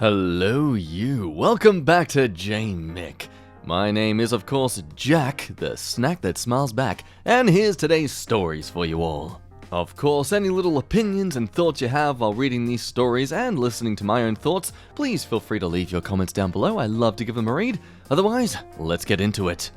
Hello you, welcome back to Mick. My name is of course Jack, the snack that smiles back, and here's today's stories for you all. Of course, any little opinions and thoughts you have while reading these stories and listening to my own thoughts, please feel free to leave your comments down below. I love to give them a read. Otherwise, let's get into it.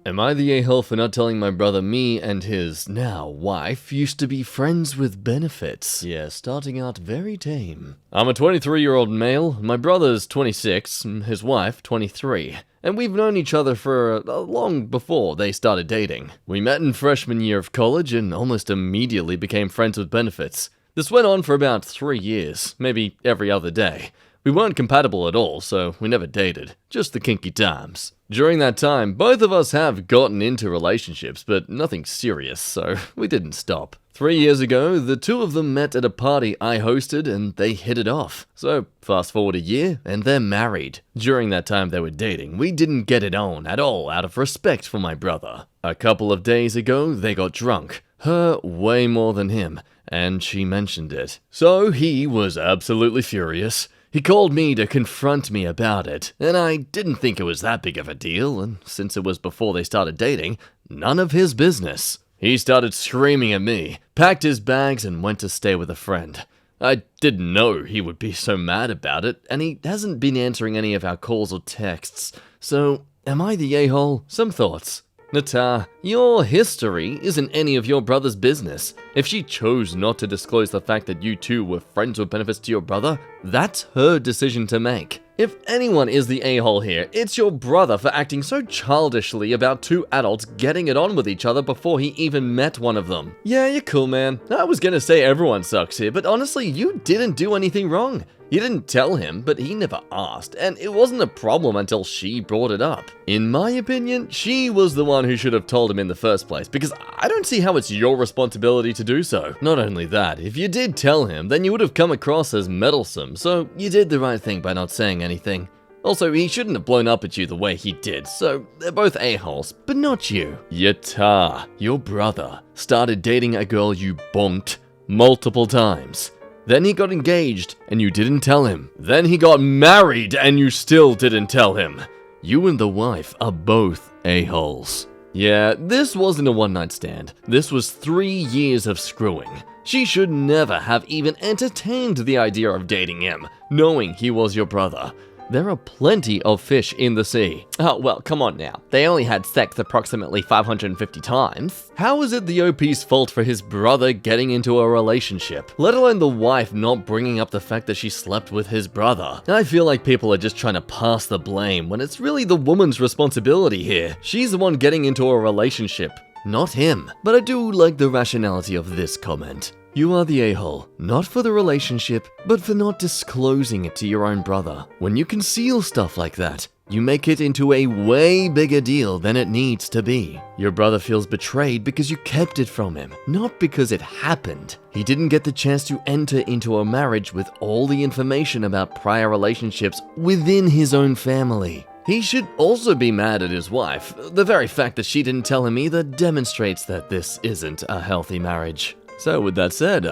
Am I the a-hole for not telling my brother me and his now wife used to be friends with benefits? Yeah, starting out very tame. I'm a 23-year-old male, my brother's 26, his wife 23, and we've known each other for long before they started dating. We met in freshman year of college and almost immediately became friends with benefits. This went on for about 3 years, maybe every other day. We weren't compatible at all, so we never dated, just the kinky times. During that time, both of us have gotten into relationships, but nothing serious, so we didn't stop. 3 years ago, the two of them met at a party I hosted and they hit it off. So, fast forward a year, and they're married. During that time they were dating, we didn't get it on at all out of respect for my brother. A couple of days ago, they got drunk. Her way more than him, and she mentioned it. So he was absolutely furious. He called me to confront me about it, and I didn't think it was that big of a deal, and since it was before they started dating, none of his business. He started screaming at me, packed his bags, and went to stay with a friend. I didn't know he would be so mad about it, and he hasn't been answering any of our calls or texts. So, am I the a-hole? Some thoughts. Nata, your history isn't any of your brother's business. If she chose not to disclose the fact that you two were friends with benefits to your brother, that's her decision to make. If anyone is the a-hole here, it's your brother for acting so childishly about two adults getting it on with each other before he even met one of them. Yeah, you're cool, man. I was gonna say everyone sucks here, but honestly, you didn't do anything wrong. You didn't tell him, but he never asked, and it wasn't a problem until she brought it up. In my opinion, she was the one who should have told him in the first place, because I don't see how it's your responsibility to do so. Not only that, if you did tell him, then you would have come across as meddlesome, so you did the right thing by not saying anything. Also, he shouldn't have blown up at you the way he did, so they're both a-holes, but not you. Yata, your brother, started dating a girl you bonked multiple times. Then he got engaged, and you didn't tell him. Then he got married, and you still didn't tell him. You and the wife are both a-holes. Yeah, this wasn't a one-night stand. This was 3 years of screwing. She should never have even entertained the idea of dating him, knowing he was your brother. There are plenty of fish in the sea. Oh, well, come on now. They only had sex approximately 550 times. How is it the OP's fault for his brother getting into a relationship? Let alone the wife not bringing up the fact that she slept with his brother. I feel like people are just trying to pass the blame when it's really the woman's responsibility here. She's the one getting into a relationship, not him. But I do like the rationality of this comment. You are the a-hole, not for the relationship, but for not disclosing it to your own brother. When you conceal stuff like that, you make it into a way bigger deal than it needs to be. Your brother feels betrayed because you kept it from him, not because it happened. He didn't get the chance to enter into a marriage with all the information about prior relationships within his own family. He should also be mad at his wife. The very fact that she didn't tell him either demonstrates that this isn't a healthy marriage. So with that said,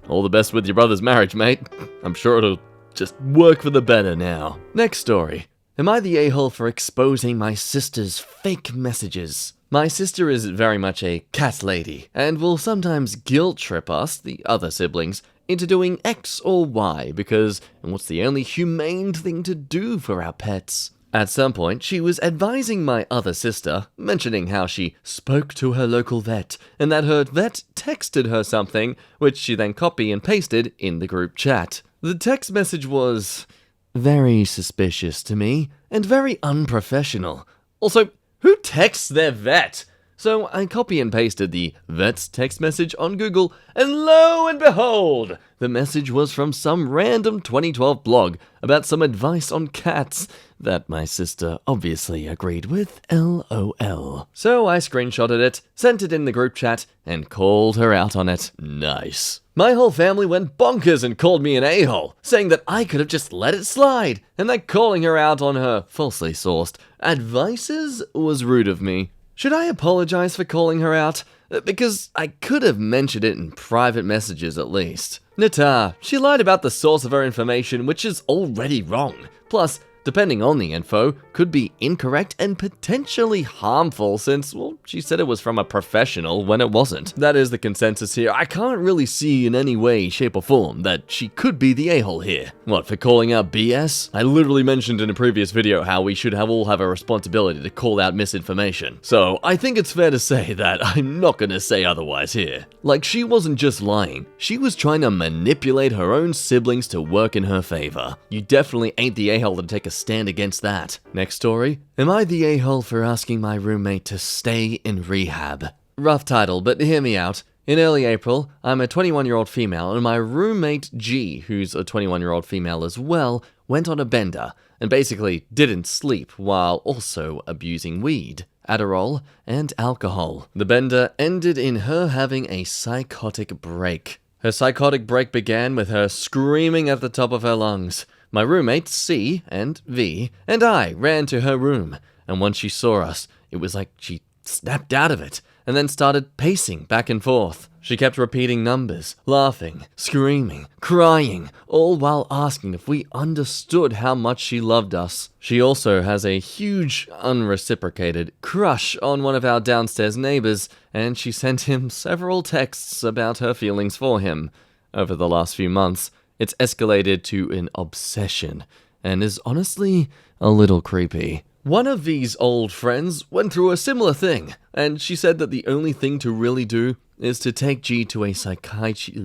all the best with your brother's marriage, mate. I'm sure it'll just work for the better now. Next story. Am I the a-hole for exposing my sister's fake messages? My sister is very much a cat lady, and will sometimes guilt trip us, the other siblings, into doing X or Y because what's the only humane thing to do for our pets? At some point, she was advising my other sister, mentioning how she spoke to her local vet, and that her vet texted her something, which she then copied and pasted in the group chat. The text message was very suspicious to me, and very unprofessional. Also, who texts their vet? So I copy and pasted the vet's text message on Google, and lo and behold, the message was from some random 2012 blog about some advice on cats that my sister obviously agreed with, LOL. So I screenshotted it, sent it in the group chat, and called her out on it. Nice. My whole family went bonkers and called me an a-hole, saying that I could have just let it slide, and that calling her out on her falsely sourced advices was rude of me. Should I apologize for calling her out? Because I could have mentioned it in private messages at least. Nata, she lied about the source of her information, which is already wrong. Plus, depending on the info, could be incorrect and potentially harmful since, well, she said it was from a professional when it wasn't. That is the consensus here. I can't really see in any way, shape, or form that she could be the a-hole here. What, for calling out BS? I literally mentioned in a previous video how we should all have a responsibility to call out misinformation. So, I think it's fair to say that I'm not gonna say otherwise here. Like, she wasn't just lying, she was trying to manipulate her own siblings to work in her favor. You definitely ain't the a-hole to take a stand against that. Next story. Am I the a-hole for asking my roommate to stay in rehab? Rough title, but hear me out. In early April, I'm a 21-year-old female, and my roommate G, who's a 21-year-old female as well, went on a bender and basically didn't sleep while also abusing weed, Adderall, and alcohol. The bender ended in her having a psychotic break. Her psychotic break began with her screaming at the top of her lungs. My roommates, C and V, and I ran to her room, and once she saw us, it was like she snapped out of it, and then started pacing back and forth. She kept repeating numbers, laughing, screaming, crying, all while asking if we understood how much she loved us. She also has a huge, unreciprocated crush on one of our downstairs neighbors, and she sent him several texts about her feelings for him. Over the last few months, it's escalated to an obsession, and is honestly a little creepy. One of V's old friends went through a similar thing, and she said that the only thing to really do is to take G to a psychiatric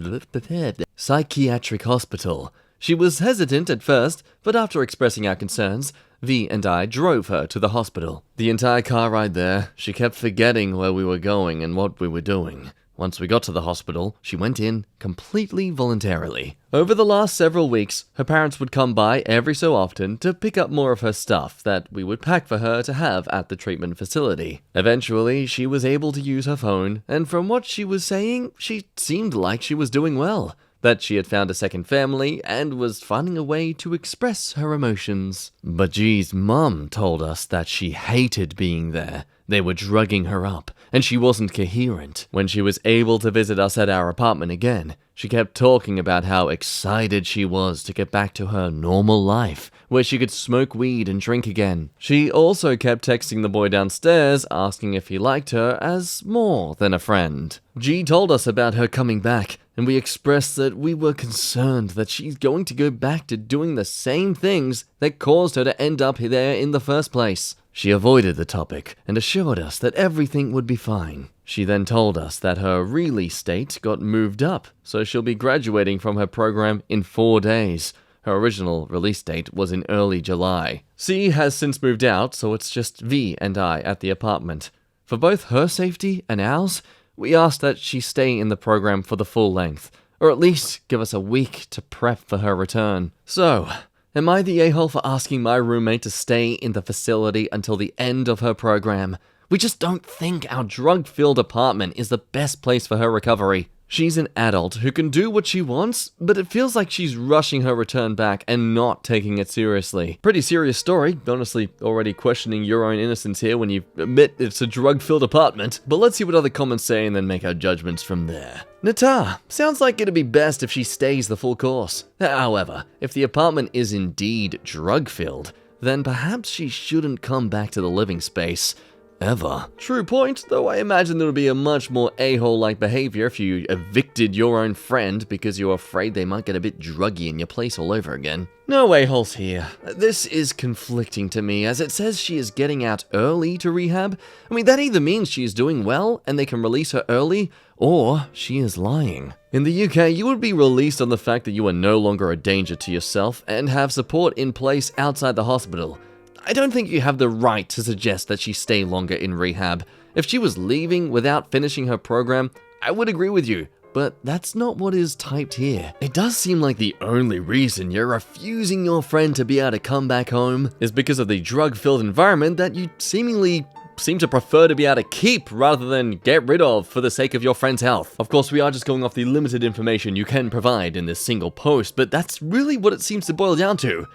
hospital. She was hesitant at first, but after expressing our concerns, V and I drove her to the hospital. The entire car ride there, she kept forgetting where we were going and what we were doing. Once we got to the hospital, she went in completely voluntarily. Over the last several weeks, her parents would come by every so often to pick up more of her stuff that we would pack for her to have at the treatment facility. Eventually, she was able to use her phone, and from what she was saying, she seemed like she was doing well. That she had found a second family and was finding a way to express her emotions. But G's mum told us that she hated being there. They were drugging her up, and she wasn't coherent. When she was able to visit us at our apartment again, she kept talking about how excited she was to get back to her normal life, where she could smoke weed and drink again. She also kept texting the boy downstairs, asking if he liked her as more than a friend. G told us about her coming back, and we expressed that we were concerned that she's going to go back to doing the same things that caused her to end up there in the first place. She avoided the topic and assured us that everything would be fine. She then told us that her release date got moved up, so she'll be graduating from her program in 4 days. Her original release date was in early July. C has since moved out, so it's just V and I at the apartment. For both her safety and ours, we asked that she stay in the program for the full length, or at least give us a week to prep for her return. So, am I the a-hole for asking my roommate to stay in the facility until the end of her program? We just don't think our drug-filled apartment is the best place for her recovery. She's an adult who can do what she wants, but it feels like she's rushing her return back and not taking it seriously. Pretty serious story, honestly already questioning your own innocence here when you admit it's a drug-filled apartment. But let's see what other comments say and then make our judgments from there. Nata, sounds like it'd be best if she stays the full course. However, if the apartment is indeed drug-filled, then perhaps she shouldn't come back to the living space. Ever. True point, though I imagine there would be a much more a-hole-like behavior if you evicted your own friend because you're afraid they might get a bit druggy in your place all over again. No a-holes here. This is conflicting to me, as it says she is getting out early to rehab. I mean, that either means she is doing well and they can release her early, or she is lying. In the UK, you would be released on the fact that you are no longer a danger to yourself and have support in place outside the hospital. I don't think you have the right to suggest that she stay longer in rehab. If she was leaving without finishing her program, I would agree with you, but that's not what is typed here. It does seem like the only reason you're refusing your friend to be able to come back home is because of the drug-filled environment that you seem to prefer to be able to keep rather than get rid of for the sake of your friend's health. Of course, we are just going off the limited information you can provide in this single post, but that's really what it seems to boil down to.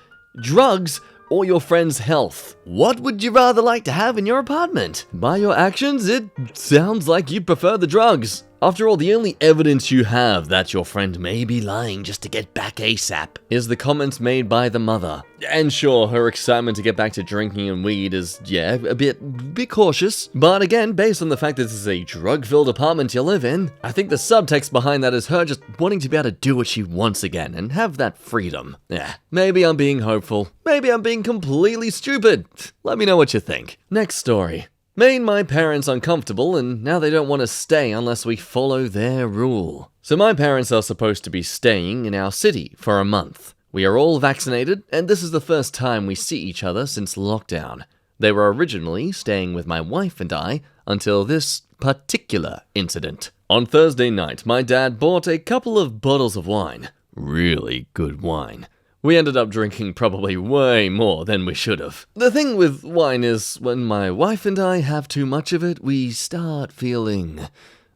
Drugs or your friend's health? What would you rather like to have in your apartment? By your actions, it sounds like you prefer the drugs. After all, the only evidence you have that your friend may be lying just to get back ASAP is the comments made by the mother. And sure, her excitement to get back to drinking and weed is, yeah, a bit cautious. But again, based on the fact that this is a drug-filled apartment you live in, I think the subtext behind that is her just wanting to be able to do what she wants again and have that freedom. Yeah, maybe I'm being hopeful. Maybe I'm being completely stupid. Let me know what you think. Next story. Made my parents uncomfortable, and now they don't want to stay unless we follow their rule. So my parents are supposed to be staying in our city for a month. We are all vaccinated, and this is the first time we see each other since lockdown. They were originally staying with my wife and I until this particular incident. On Thursday night, my dad bought a couple of bottles of wine. Really good wine. We ended up drinking probably way more than we should have. The thing with wine is, when my wife and I have too much of it, we start feeling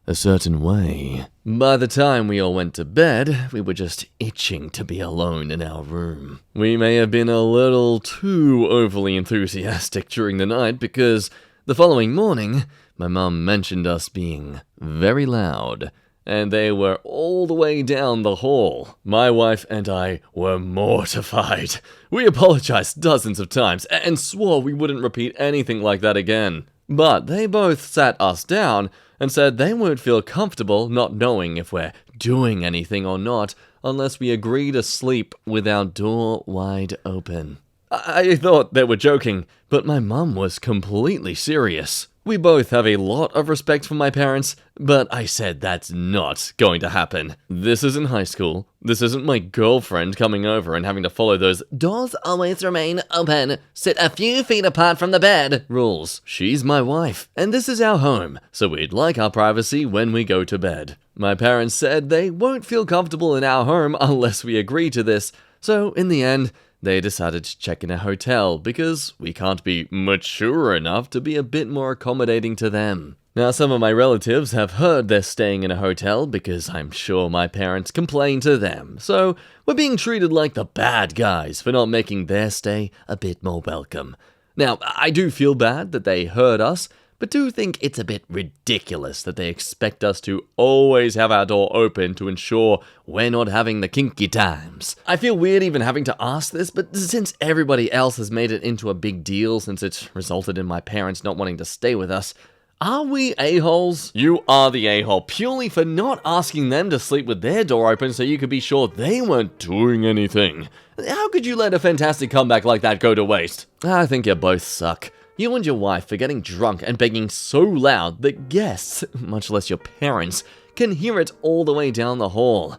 a certain way. By the time we all went to bed, we were just itching to be alone in our room. We may have been a little too overly enthusiastic during the night because the following morning, my mum mentioned us being very loud. And they were all the way down the hall. My wife and I were mortified. We apologized dozens of times and swore we wouldn't repeat anything like that again. But they both sat us down and said they won't feel comfortable not knowing if we're doing anything or not unless we agree to sleep with our door wide open. I thought they were joking, but my mum was completely serious. We both have a lot of respect for my parents, but I said that's not going to happen. This isn't high school. This isn't my girlfriend coming over and having to follow those "doors always remain open, sit a few feet apart from the bed" rules. She's my wife, and this is our home, so we'd like our privacy when we go to bed. My parents said they won't feel comfortable in our home unless we agree to this, so in the end, they decided to check in a hotel because we can't be mature enough to be a bit more accommodating to them. Now, some of my relatives have heard they're staying in a hotel because I'm sure my parents complained to them, so we're being treated like the bad guys for not making their stay a bit more welcome. Now, I do feel bad that they heard us, but do think it's a bit ridiculous that they expect us to always have our door open to ensure we're not having the kinky times. I feel weird even having to ask this, but since everybody else has made it into a big deal since it resulted in my parents not wanting to stay with us, are we a-holes? You are the a-hole purely for not asking them to sleep with their door open so you could be sure they weren't doing anything. How could you let a fantastic comeback like that go to waste? I think you both suck. You and your wife for getting drunk and begging so loud that guests, much less your parents, can hear it all the way down the hall.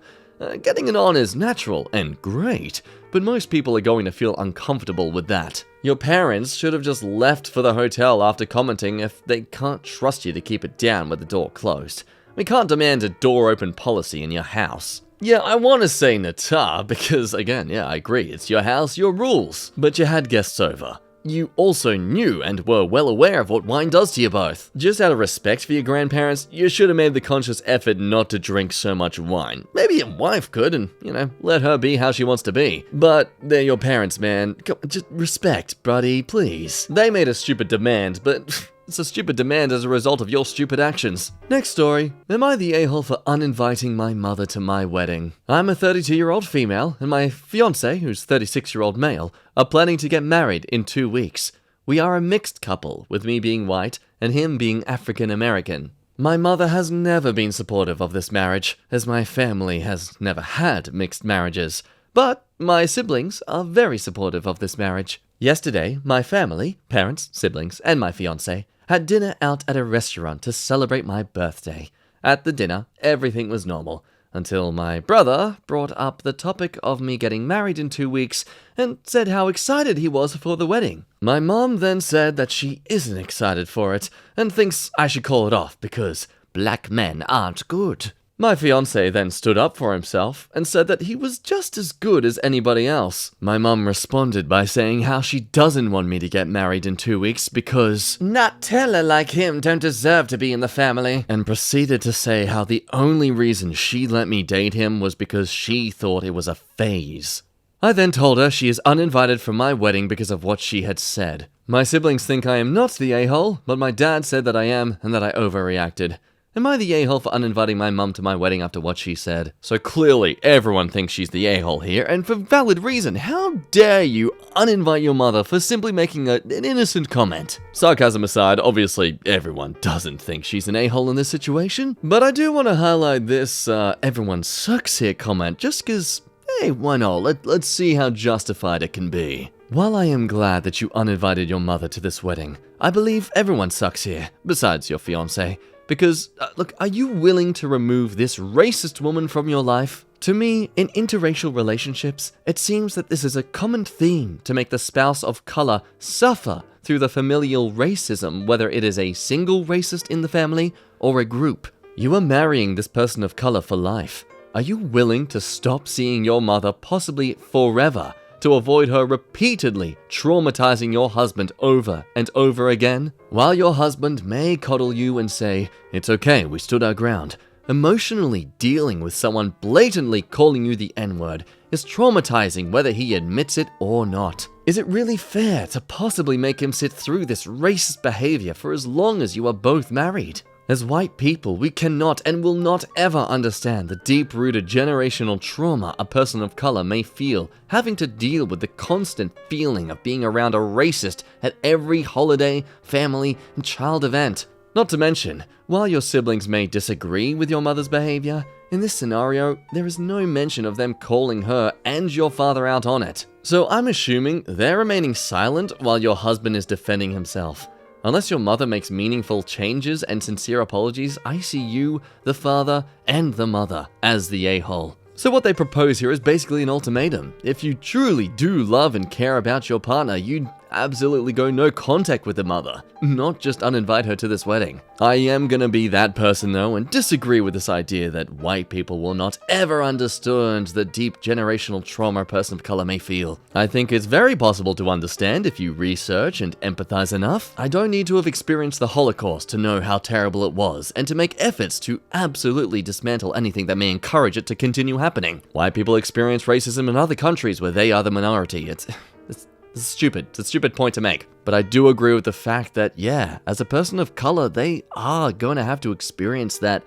Getting it on is natural and great, but most people are going to feel uncomfortable with that. Your parents should have just left for the hotel after commenting if they can't trust you to keep it down with the door closed. We can't demand a door-open policy in your house. Yeah, I want to say Nata because, again, yeah, I agree, it's your house, your rules. But you had guests over. You also knew and were well aware of what wine does to you both. Just out of respect for your grandparents, you should have made the conscious effort not to drink so much wine. Maybe your wife could and, let her be how she wants to be. But they're your parents, man. Just respect, buddy, please. They made a stupid demand, but it's a stupid demand as a result of your stupid actions. Next story. Am I the a-hole for uninviting my mother to my wedding? I'm a 32-year-old female, and my fiancé, who's 36-year-old male, are planning to get married in 2 weeks. We are a mixed couple, with me being white and him being African American. My mother has never been supportive of this marriage, as my family has never had mixed marriages. But my siblings are very supportive of this marriage. Yesterday, my family, parents, siblings, and my fiancé, had dinner out at a restaurant to celebrate my birthday. At the dinner, everything was normal, until my brother brought up the topic of me getting married in 2 weeks and said how excited he was for the wedding. My mom then said that she isn't excited for it and thinks I should call it off because black men aren't good. My fiancé then stood up for himself and said that he was just as good as anybody else. My mum responded by saying how she doesn't want me to get married in 2 weeks because Nutella like him don't deserve to be in the family, and proceeded to say how the only reason she let me date him was because she thought it was a phase. I then told her she is uninvited from my wedding because of what she had said. My siblings think I am not the a-hole, but my dad said that I am and that I overreacted. Am I the a-hole for uninviting my mum to my wedding after what she said? So clearly everyone thinks she's the a-hole here, and for valid reason. How dare you uninvite your mother for simply making an innocent comment? Sarcasm aside, obviously everyone doesn't think she's an a-hole in this situation, but I do want to highlight this everyone sucks here comment just because, hey, why not? Let's see how justified it can be. While I am glad that you uninvited your mother to this wedding, I believe everyone sucks here, besides your fiancé. Because, look, are you willing to remove this racist woman from your life? To me, in interracial relationships, it seems that this is a common theme to make the spouse of color suffer through the familial racism, whether it is a single racist in the family or a group. You are marrying this person of color for life. Are you willing to stop seeing your mother possibly forever to avoid her repeatedly traumatizing your husband over and over again? While your husband may coddle you and say, "It's okay, we stood our ground," emotionally dealing with someone blatantly calling you the N-word is traumatizing whether he admits it or not. Is it really fair to possibly make him sit through this racist behavior for as long as you are both married? As white people, we cannot and will not ever understand the deep-rooted generational trauma a person of color may feel, having to deal with the constant feeling of being around a racist at every holiday, family, and child event. Not to mention, while your siblings may disagree with your mother's behavior, in this scenario, there is no mention of them calling her and your father out on it. So I'm assuming they're remaining silent while your husband is defending himself. Unless your mother makes meaningful changes and sincere apologies, I see you, the father, and the mother as the a-hole. So what they propose here is basically an ultimatum. If you truly do love and care about your partner, you'd absolutely go no contact with the mother, not just uninvite her to this wedding. I am gonna be that person though and disagree with this idea that white people will not ever understand the deep generational trauma a person of color may feel. I think it's very possible to understand if you research and empathize enough. I don't need to have experienced the Holocaust to know how terrible it was and to make efforts to absolutely dismantle anything that may encourage it to continue happening. White people experience racism in other countries where they are the minority. It's stupid. It's a stupid point to make. But I do agree with the fact that, yeah, as a person of color, they are going to have to experience that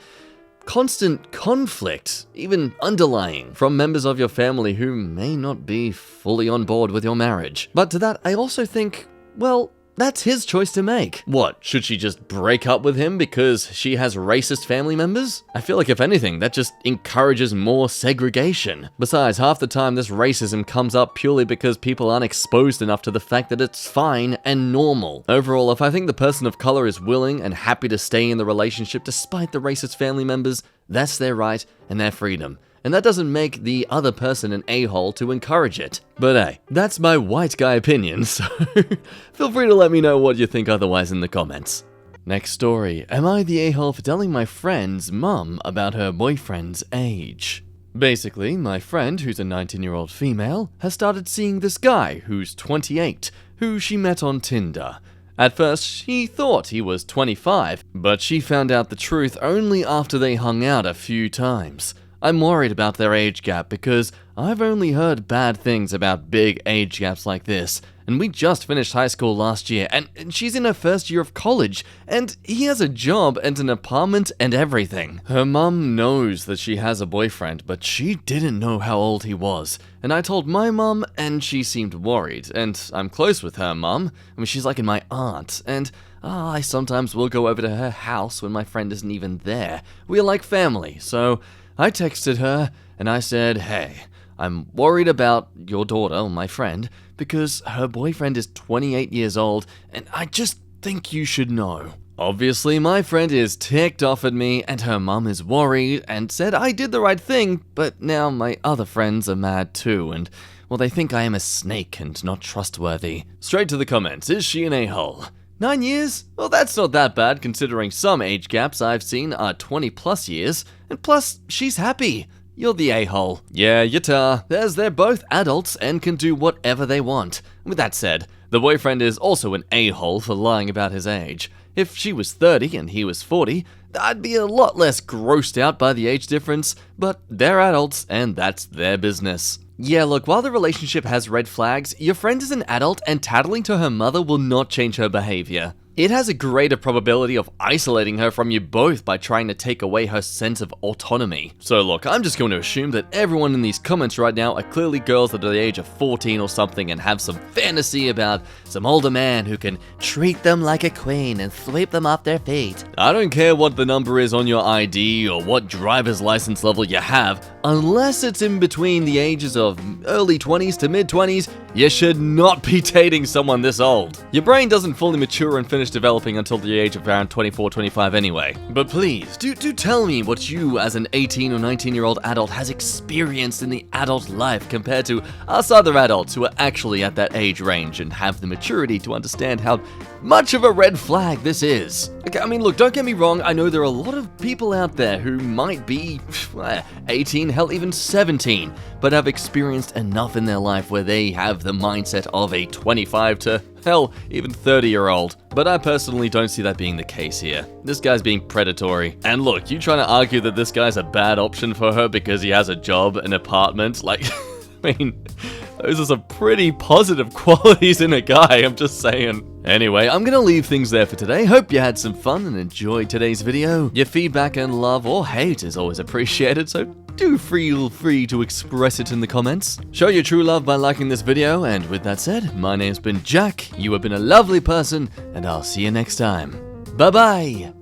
constant conflict, even underlying, from members of your family who may not be fully on board with your marriage. But to that, I also think, well, that's his choice to make. What, should she just break up with him because she has racist family members? I feel like if anything, that just encourages more segregation. Besides, half the time this racism comes up purely because people aren't exposed enough to the fact that it's fine and normal. Overall, if I think the person of color is willing and happy to stay in the relationship despite the racist family members, that's their right and their freedom. And that doesn't make the other person an a-hole to encourage it. But hey, that's my white guy opinion, so feel free to let me know what you think otherwise in the comments. Next story, am I the a-hole for telling my friend's mum about her boyfriend's age? Basically, my friend, who's a 19-year-old female, has started seeing this guy who's 28, who she met on Tinder. At first, she thought he was 25, but she found out the truth only after they hung out a few times. I'm worried about their age gap because I've only heard bad things about big age gaps like this, and we just finished high school last year, and she's in her first year of college, and he has a job and an apartment and everything. Her mum knows that she has a boyfriend, but she didn't know how old he was, and I told my mum, and she seemed worried, and I'm close with her mum. I mean, she's like my aunt, and I sometimes will go over to her house when my friend isn't even there. We're like family, so I texted her and I said, hey, I'm worried about your daughter, my friend, because her boyfriend is 28 years old and I just think you should know. Obviously, my friend is ticked off at me and her mum is worried and said I did the right thing, but now my other friends are mad too and, well, they think I am a snake and not trustworthy. Straight to the comments, is she an a-hole? 9 years? Well, that's not that bad considering some age gaps I've seen are 20 plus years. And plus, she's happy. You're the a-hole. Yeah, Yata, they're both adults and can do whatever they want. With that said, the boyfriend is also an a-hole for lying about his age. If she was 30 and he was 40, I'd be a lot less grossed out by the age difference, but they're adults and that's their business. Yeah, look, while the relationship has red flags, your friend is an adult and tattling to her mother will not change her behavior. It has a greater probability of isolating her from you both by trying to take away her sense of autonomy. So look, I'm just going to assume that everyone in these comments right now are clearly girls that are the age of 14 or something and have some fantasy about some older man who can treat them like a queen and sweep them off their feet. I don't care what the number is on your ID or what driver's license level you have, unless it's in between the ages of early 20s to mid 20s, you should not be dating someone this old. Your brain doesn't fully mature and finish developing until the age of around 24, 25 anyway. But please, do tell me what you as an 18 or 19-year-old adult has experienced in the adult life compared to us other adults who are actually at that age range and have the maturity to understand how much of a red flag this is. Okay, I mean, look, don't get me wrong, I know there are a lot of people out there who might be 18, hell, even 17, but have experienced enough in their life where they have the mindset of a 25 to, hell, even 30-year-old. But I personally don't see that being the case here. This guy's being predatory. And look, you trying to argue that this guy's a bad option for her because he has a job, an apartment, like, I mean, those are some pretty positive qualities in a guy, I'm just saying. Anyway, I'm gonna leave things there for today. Hope you had some fun and enjoyed today's video. Your feedback and love or hate is always appreciated, so do feel free to express it in the comments. Show your true love by liking this video, and with that said, my name's been Jack, you have been a lovely person, and I'll see you next time. Bye-bye!